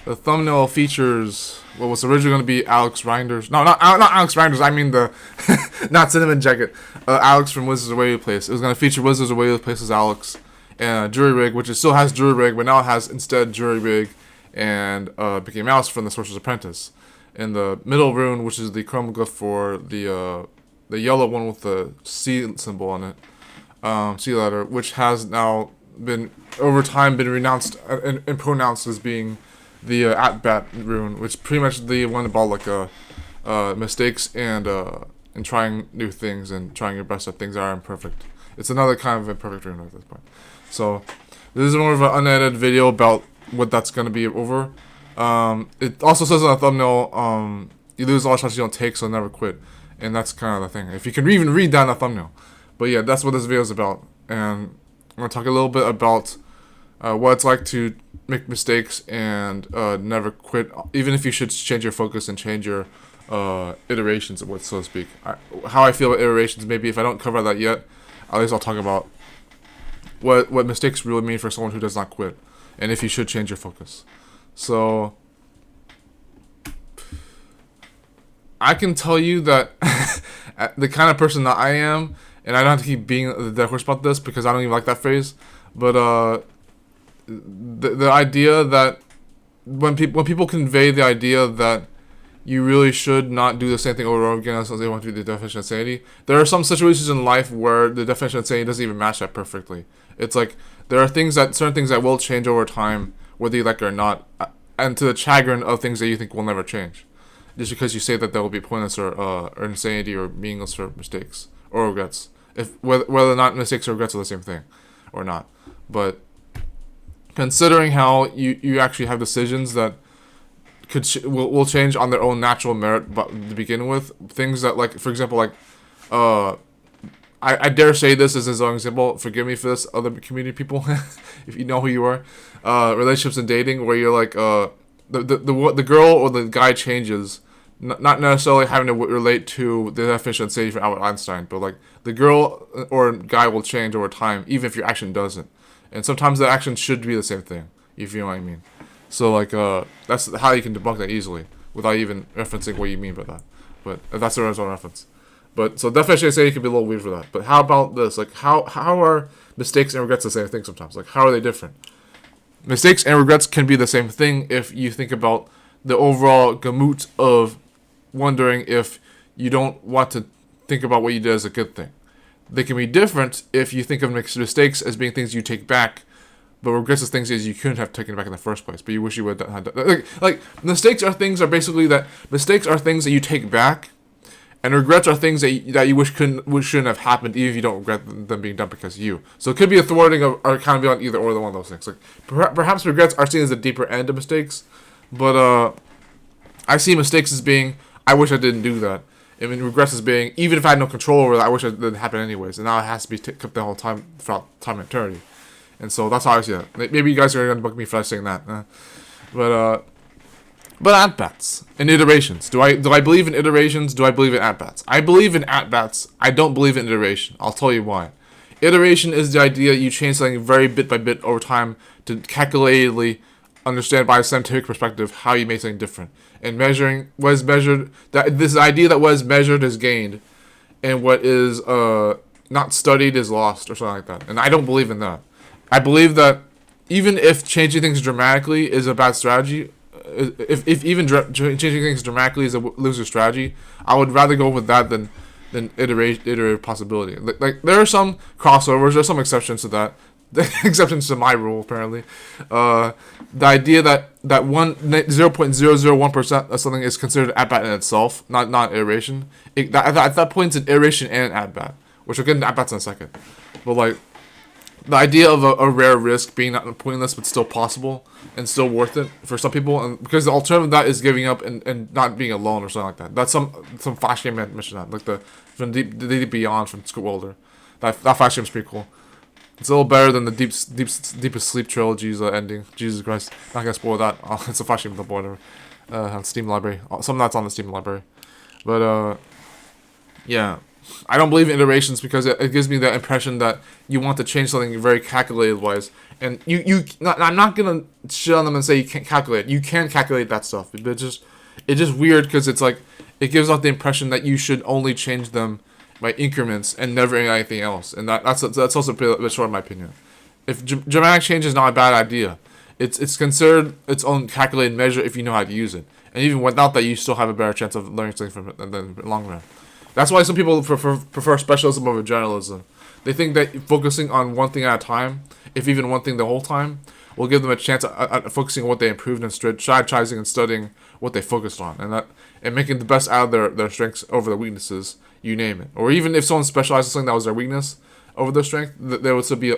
The thumbnail features what was originally going to be Alex Reinders. No, not Alex Reinders. I mean the not Cinnamon Jacket. Alex from Wizards of Waverly Place. It was going to feature Wizards of Waverly Place's Alex and Jury Rig, which it still has Jury Rig, but now it has instead Jury Rig and Mickey Mouse from the Sorcerer's Apprentice. In the middle rune, which is the Chromaglyph for the yellow one with the C symbol on it, C letter, which has now been over time been renounced and pronounced as being the at-bat rune, which pretty much the one about like mistakes and trying new things and trying your best at things that are imperfect. It's another kind of imperfect rune at this point. So this is more of an unedited video about what that's going to be over. It also says on the thumbnail, you lose all shots you don't take, so never quit. And that's kind of the thing. If you can even read that in the thumbnail. But yeah, that's what this video is about. And I'm going to talk a little bit about what it's like to make mistakes and never quit, even if you should change your focus and change your iterations of what, so to speak. How I feel about iterations, maybe if I don't cover that yet, at least I'll talk about what mistakes really mean for someone who does not quit, and if you should change your focus. So I can tell you that the kind of person that I am, and I don't have to keep being the dead horse about this because I don't even like that phrase, but the idea that when people convey the idea that you really should not do the same thing over and over again unless they want to do the definition of insanity, there are some situations in life where the definition of insanity doesn't even match that perfectly. It's like there are certain things that will change over time, whether you like it or not, and to the chagrin of things that you think will never change, just because you say that they will be pointless or insanity or meaningless for mistakes or regrets. Whether or not mistakes or regrets are the same thing or not. But considering how you actually have decisions that will change on their own natural merit to begin with, things that, like, for example, like I dare say this as his own example, forgive me for this, other community people, if you know who you are, relationships and dating, where you're like, the girl or the guy changes, not necessarily having to relate to the definition of insanity for Albert Einstein, but like the girl or guy will change over time, even if your action doesn't. And sometimes the action should be the same thing, if you know what I mean. So like, that's how you can debunk that easily, without even referencing what you mean by that. But if that's the original reference. But so definition of insanity can be a little weird for that. But how about this? Like, how are mistakes and regrets the same thing sometimes? Like, how are they different? Mistakes and regrets can be the same thing if you think about the overall gamut of wondering if you don't want to think about what you did as a good thing. They can be different if you think of mistakes as being things you take back, but regrets as things as you couldn't have taken back in the first place, but you wish you would have done. Like mistakes are things that you take back, and regrets are things that you wish shouldn't have happened, even if you don't regret them being done because of you. So it could be a thwarting of, or kind of be on either or the one of those things. Like perhaps regrets are seen as the deeper end of mistakes, but I see mistakes as being, I wish I didn't do that. I mean, regrets as being, even if I had no control over that, I wish it didn't happen anyways, and now it has to be kept the whole time throughout time and eternity. And so that's how I see it. Maybe you guys are gonna book me for saying that, but at-bats and iterations. Do I believe in iterations? Do I believe in at-bats? I believe in at-bats. I don't believe in iteration. I'll tell you why. Iteration is the idea you change something very bit by bit over time to calculatedly understand by a scientific perspective how you make something different. And measuring what is measured, that this idea that what is measured is gained, and what is not studied is lost, or something like that. And I don't believe in that. I believe that even if changing things dramatically is a bad strategy, if even changing things dramatically is a loser strategy, I would rather go with that than iterative possibility. Like there are some crossovers, there are some exceptions to that. Exceptions to my rule, apparently. The idea that 0.001% of something is considered at-bat in itself, not iteration. At that point, it's an iteration and an at-bat, which we'll get into at-bats in a second. But like, the idea of a rare risk being not pointless but still possible and still worth it for some people, and because the alternative of that is giving up and not being alone or something like that. That's some Flash game mentioned that, like from the Deep Beyond from Scoot Wilder. That Flash game is pretty cool. It's a little better than the Deepest Sleep trilogy's ending. Jesus Christ, not gonna spoil that. It's a Flash game, whatever. On Steam library, some that's on the Steam library, but yeah. I don't believe in iterations because it gives me the impression that you want to change something very calculated wise. And I'm not gonna shit on them and say you can't calculate. You can calculate that stuff, but it's just weird because it's like it gives off the impression that you should only change them by increments and never anything else. And that's also a bit short in my opinion. If dramatic change is not a bad idea, it's considered its own calculated measure if you know how to use it. And even without that, you still have a better chance of learning something from it in the long run. That's why some people prefer specialism over generalism. They think that focusing on one thing at a time, if even one thing the whole time, will give them a chance at focusing on what they improved and strategizing and studying what they focused on, and making the best out of their strengths over their weaknesses, you name it. Or even if someone specializes in something that was their weakness over their strength, there would still be